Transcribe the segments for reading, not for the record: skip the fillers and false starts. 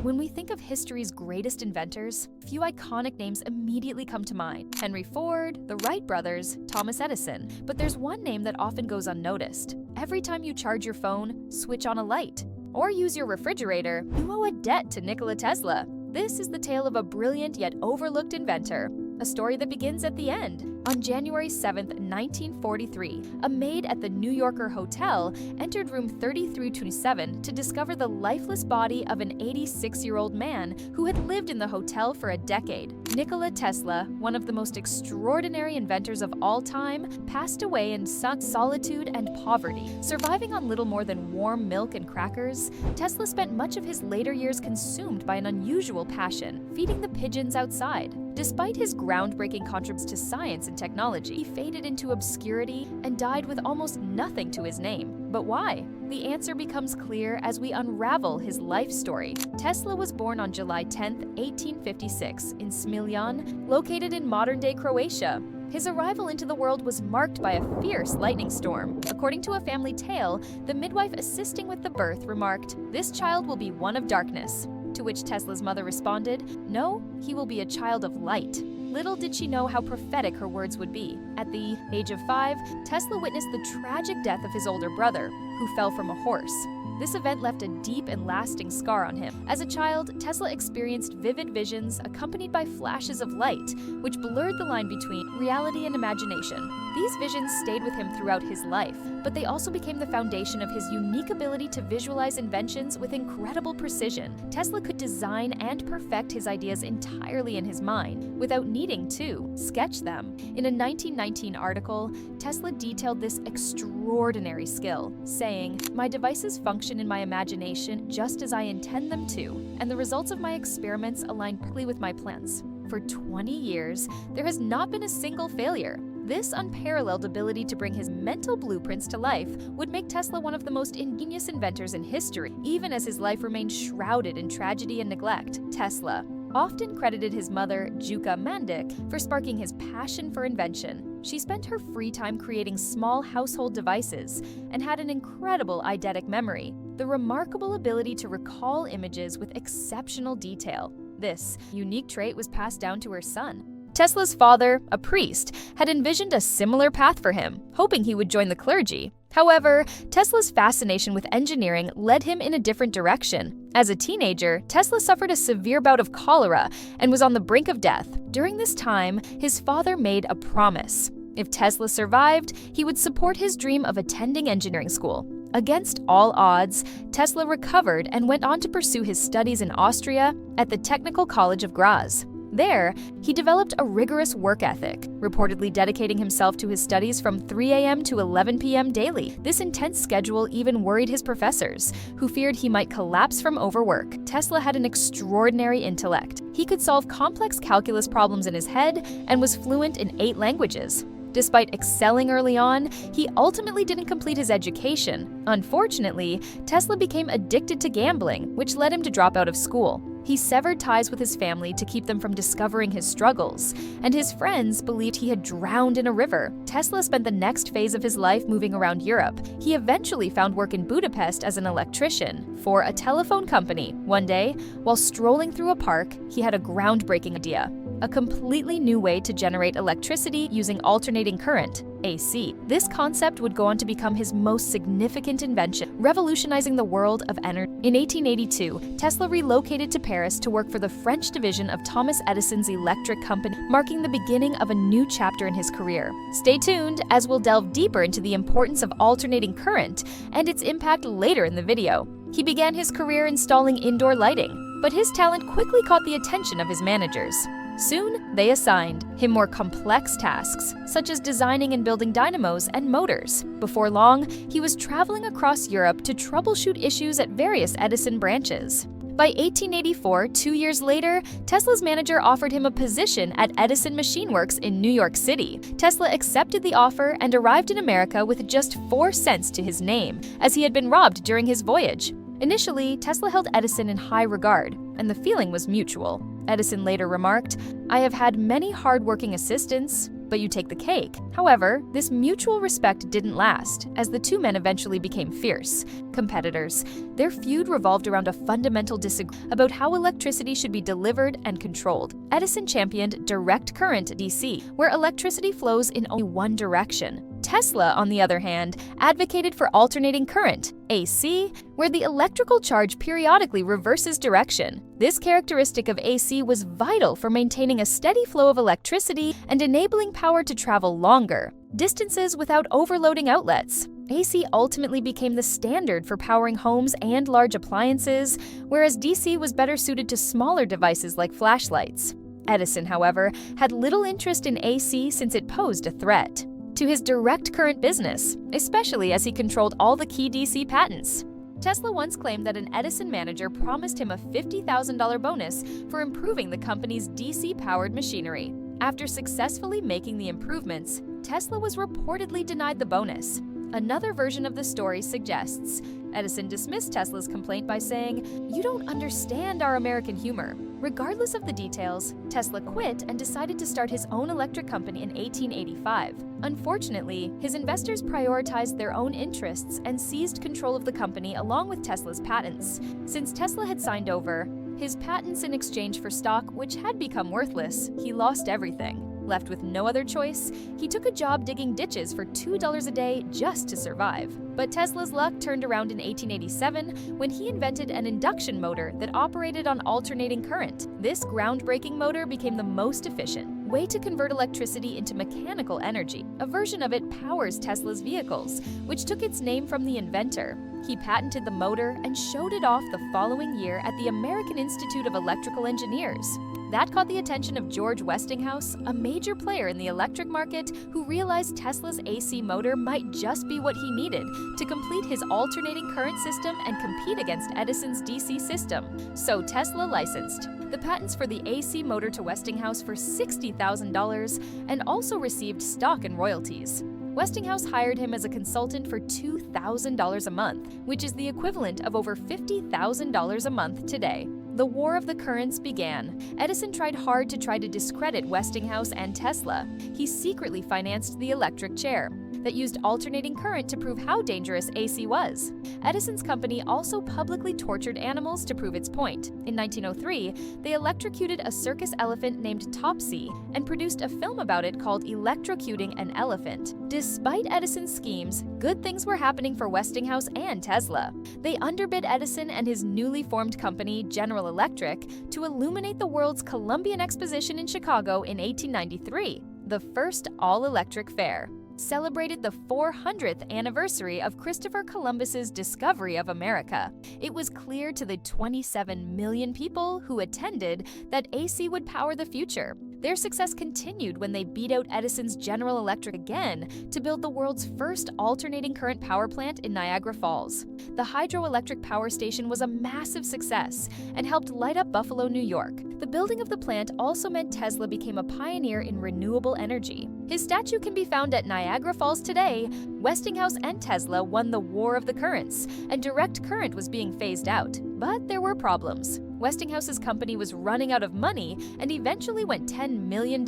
When we think of history's greatest inventors, few iconic names immediately come to mind. Henry Ford, the Wright brothers, Thomas Edison. But there's one name that often goes unnoticed. Every time you charge your phone, switch on a light, or use your refrigerator, you owe a debt to Nikola Tesla. This is the tale of a brilliant yet overlooked inventor. A story that begins at the end. On January 7, 1943, a maid at the New Yorker Hotel entered room 3327 to discover the lifeless body of an 86-year-old man who had lived in the hotel for a decade. Nikola Tesla, one of the most extraordinary inventors of all time, passed away in solitude and poverty. Surviving on little more than warm milk and crackers, Tesla spent much of his later years consumed by an unusual passion, feeding the pigeons outside. Despite his groundbreaking contributions to science and technology, he faded into obscurity and died with almost nothing to his name. But why? The answer becomes clear as we unravel his life story. Tesla was born on July 10, 1856, in Smiljan, located in modern-day Croatia. His arrival into the world was marked by a fierce lightning storm. According to a family tale, the midwife assisting with the birth remarked, "This child will be one of darkness." To which Tesla's mother responded, "No, he will be a child of light." Little did she know how prophetic her words would be. At the age of 5, Tesla witnessed the tragic death of his older brother, who fell from a horse. This event left a deep and lasting scar on him. As a child, Tesla experienced vivid visions accompanied by flashes of light, which blurred the line between reality and imagination. These visions stayed with him throughout his life, but they also became the foundation of his unique ability to visualize inventions with incredible precision. Tesla could design and perfect his ideas entirely in his mind, without needing to sketch them. In a 1919 article, Tesla detailed this extraordinary skill, saying, "My devices function in my imagination just as I intend them to, and the results of my experiments align perfectly with my plans." For 20 years, there has not been a single failure. This unparalleled ability to bring his mental blueprints to life would make Tesla one of the most ingenious inventors in history, even as his life remained shrouded in tragedy and neglect. Tesla often credited his mother, Juka Mandik, for sparking his passion for invention. She spent her free time creating small household devices and had an incredible eidetic memory, the remarkable ability to recall images with exceptional detail. This unique trait was passed down to her son. Tesla's father, a priest, had envisioned a similar path for him, hoping he would join the clergy. However, Tesla's fascination with engineering led him in a different direction. As a teenager, Tesla suffered a severe bout of cholera and was on the brink of death. During this time, his father made a promise. If Tesla survived, he would support his dream of attending engineering school. Against all odds, Tesla recovered and went on to pursue his studies in Austria at the Technical College of Graz. There, he developed a rigorous work ethic, reportedly dedicating himself to his studies from 3 a.m. to 11 p.m. daily. This intense schedule even worried his professors, who feared he might collapse from overwork. Tesla had an extraordinary intellect. He could solve complex calculus problems in his head and was fluent in 8 languages. Despite excelling early on, he ultimately didn't complete his education. Unfortunately, Tesla became addicted to gambling, which led him to drop out of school. He severed ties with his family to keep them from discovering his struggles, and his friends believed he had drowned in a river. Tesla spent the next phase of his life moving around Europe. He eventually found work in Budapest as an electrician for a telephone company. One day, while strolling through a park, he had a groundbreaking idea: a completely new way to generate electricity using alternating current, AC. This concept would go on to become his most significant invention, revolutionizing the world of energy. In 1882, Tesla relocated to Paris to work for the French division of Thomas Edison's electric company, marking the beginning of a new chapter in his career. Stay tuned, as we'll delve deeper into the importance of alternating current and its impact later in the video. He began his career installing indoor lighting, but his talent quickly caught the attention of his managers. Soon, they assigned him more complex tasks, such as designing and building dynamos and motors. Before long, he was traveling across Europe to troubleshoot issues at various Edison branches. By 1884, 2 years later, Tesla's manager offered him a position at Edison Machine Works in New York City. Tesla accepted the offer and arrived in America with just 4 cents to his name, as he had been robbed during his voyage. Initially, Tesla held Edison in high regard, and the feeling was mutual. Edison later remarked, "I have had many hard-working assistants, but you take the cake. However, this mutual respect didn't last, as the two men eventually became fierce competitors. Their feud revolved around a fundamental disagreement about how electricity should be delivered and controlled. Edison championed direct current DC, where electricity flows in only one direction. Tesla, on the other hand, advocated for alternating current, AC, where the electrical charge periodically reverses direction. This characteristic of AC was vital for maintaining a steady flow of electricity and enabling power to travel longer distances without overloading outlets. AC ultimately became the standard for powering homes and large appliances, whereas DC was better suited to smaller devices like flashlights. Edison, however, had little interest in AC since it posed a threat to his direct current business, especially as he controlled all the key DC patents. Tesla once claimed that an Edison manager promised him a $50,000 bonus for improving the company's DC-powered machinery. After successfully making the improvements, Tesla was reportedly denied the bonus. Another version of the story suggests Edison dismissed Tesla's complaint by saying, "You don't understand our American humor." Regardless of the details, Tesla quit and decided to start his own electric company in 1885. Unfortunately, his investors prioritized their own interests and seized control of the company along with Tesla's patents. Since Tesla had signed over his patents in exchange for stock, which had become worthless, he lost everything. Left with no other choice, he took a job digging ditches for $2 a day just to survive. But Tesla's luck turned around in 1887 when he invented an induction motor that operated on alternating current. This groundbreaking motor became the most efficient way to convert electricity into mechanical energy. A version of it powers Tesla's vehicles, which took its name from the inventor. He patented the motor and showed it off the following year at the American Institute of Electrical Engineers. That caught the attention of George Westinghouse, a major player in the electric market who realized Tesla's AC motor might just be what he needed to complete his alternating current system and compete against Edison's DC system. So Tesla licensed the patents for the AC motor to Westinghouse for $60,000 and also received stock and royalties. Westinghouse hired him as a consultant for $2,000 a month, which is the equivalent of over $50,000 a month today. The War of the Currents began. Edison tried hard to discredit Westinghouse and Tesla. He secretly financed the electric chair that used alternating current to prove how dangerous AC was. Edison's company also publicly tortured animals to prove its point. In 1903, they electrocuted a circus elephant named Topsy and produced a film about it called Electrocuting an Elephant. Despite Edison's schemes, good things were happening for Westinghouse and Tesla. They underbid Edison and his newly formed company, General Electric, to illuminate the world's Columbian Exposition in Chicago in 1893. The first all-electric fair celebrated the 400th anniversary of Christopher Columbus's discovery of America. It was clear to the 27 million people who attended that AC would power the future. Their success continued when they beat out Edison's General Electric again to build the world's first alternating current power plant in Niagara Falls. The hydroelectric power station was a massive success and helped light up Buffalo, New York. The building of the plant also meant Tesla became a pioneer in renewable energy. His statue can be found at Niagara Falls today. Westinghouse and Tesla won the War of the Currents, and direct current was being phased out. But there were problems. Westinghouse's company was running out of money and eventually went $10 million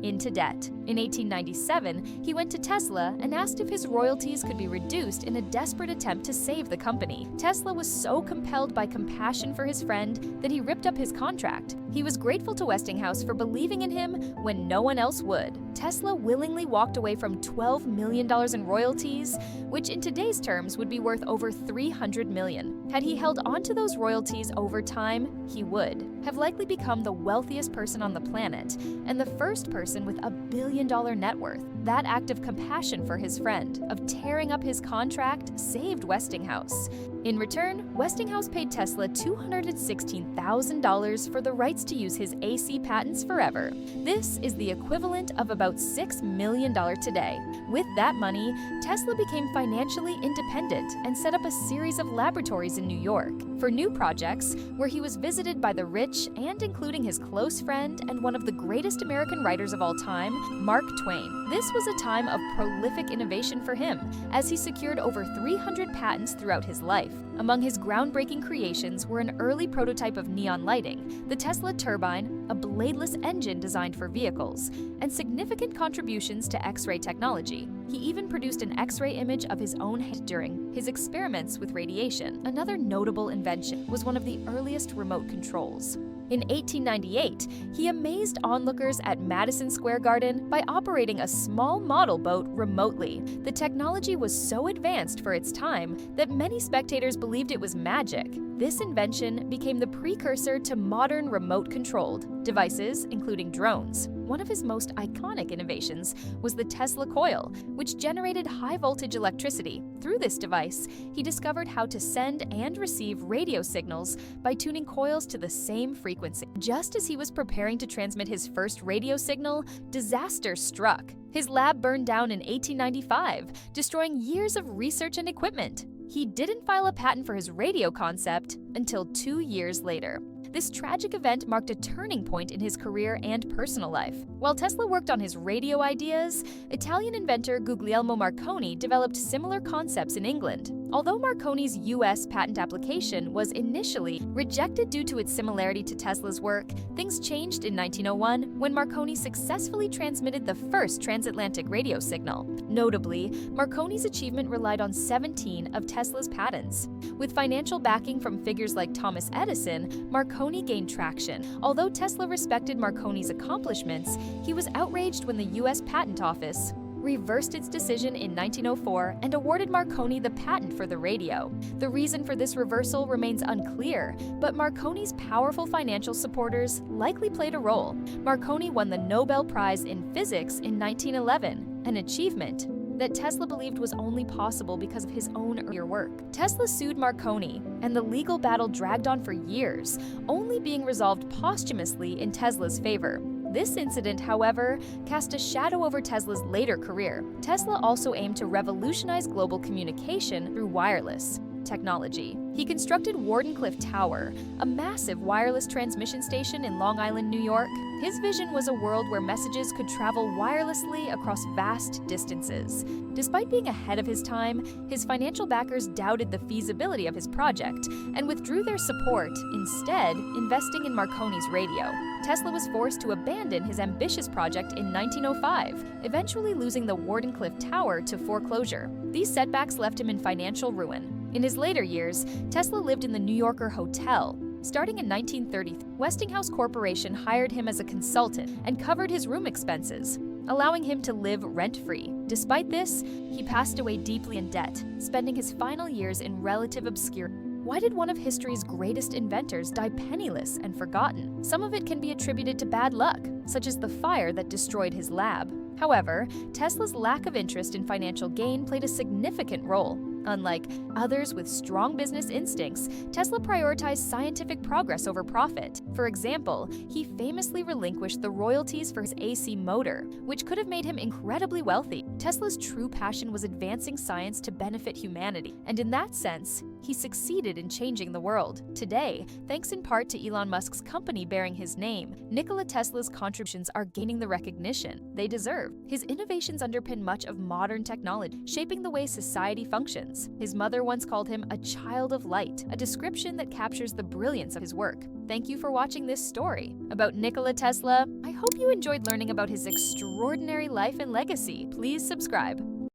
into debt. In 1897, he went to Tesla and asked if his royalties could be reduced in a desperate attempt to save the company. Tesla was so compelled by compassion for his friend that he ripped up his contract. He was grateful to Westinghouse for believing in him when no one else would. Tesla willingly walked away from $12 million in royalties, which in today's terms would be worth over $300 million. Had he held on to those royalties over time, he would have likely become the wealthiest person on the planet and the first person with $1 billion net worth. That act of compassion for his friend, of tearing up his contract, saved Westinghouse. In return, Westinghouse paid Tesla $216,000 for the rights to use his AC patents forever. This is the equivalent of about $6 million today. With that money, Tesla became financially independent and set up a series of laboratories in New York for new projects, where he was visited by the rich and including his close friend and one of the greatest American writers of all time, Mark Twain. This was a time of prolific innovation for him, as he secured over 300 patents throughout his life. Among his groundbreaking creations were an early prototype of neon lighting, the Tesla turbine, a bladeless engine designed for vehicles, and significant contributions to X-ray technology. He even produced an X-ray image of his own head during his experiments with radiation. Another notable invention was one of the earliest remote controls. In 1898, he amazed onlookers at Madison Square Garden by operating a small model boat remotely. The technology was so advanced for its time that many spectators believed it was magic. This invention became the precursor to modern remote-controlled devices, including drones. One of his most iconic innovations was the Tesla coil, which generated high-voltage electricity. Through this device, he discovered how to send and receive radio signals by tuning coils to the same frequency. Just as he was preparing to transmit his first radio signal, disaster struck. His lab burned down in 1895, destroying years of research and equipment. He didn't file a patent for his radio concept until 2 years later. This tragic event marked a turning point in his career and personal life. While Tesla worked on his radio ideas, Italian inventor Guglielmo Marconi developed similar concepts in England. Although Marconi's US patent application was initially rejected due to its similarity to Tesla's work, things changed in 1901 when Marconi successfully transmitted the first transatlantic radio signal. Notably, Marconi's achievement relied on 17 of Tesla's patents. With financial backing from figures like Thomas Edison, Marconi gained traction. Although Tesla respected Marconi's accomplishments, he was outraged when the US Patent Office reversed its decision in 1904 and awarded Marconi the patent for the radio. The reason for this reversal remains unclear, but Marconi's powerful financial supporters likely played a role. Marconi won the Nobel Prize in Physics in 1911, an achievement that Tesla believed was only possible because of his own earlier work. Tesla sued Marconi, and the legal battle dragged on for years, only being resolved posthumously in Tesla's favor. This incident, however, cast a shadow over Tesla's later career. Tesla also aimed to revolutionize global communication through wireless technology. He constructed Wardenclyffe Tower, a massive wireless transmission station in Long Island, New York. His vision was a world where messages could travel wirelessly across vast distances. Despite being ahead of his time, his financial backers doubted the feasibility of his project and withdrew their support, instead investing in Marconi's radio. Tesla was forced to abandon his ambitious project in 1905, eventually losing the Wardenclyffe Tower to foreclosure. These setbacks left him in financial ruin. In his later years, Tesla lived in the New Yorker Hotel. Starting in 1930, Westinghouse Corporation hired him as a consultant and covered his room expenses, allowing him to live rent-free. Despite this, he passed away deeply in debt, spending his final years in relative obscurity. Why did one of history's greatest inventors die penniless and forgotten? Some of it can be attributed to bad luck, such as the fire that destroyed his lab. However, Tesla's lack of interest in financial gain played a significant role. Unlike others with strong business instincts, Tesla prioritized scientific progress over profit. For example, he famously relinquished the royalties for his AC motor, which could have made him incredibly wealthy. Tesla's true passion was advancing science to benefit humanity, and in that sense, he succeeded in changing the world. Today, thanks in part to Elon Musk's company bearing his name, Nikola Tesla's contributions are gaining the recognition they deserve. His innovations underpin much of modern technology, shaping the way society functions. His mother once called him a child of light, a description that captures the brilliance of his work. Thank you for watching this story about Nikola Tesla. I hope you enjoyed learning about his extraordinary life and legacy. Please subscribe.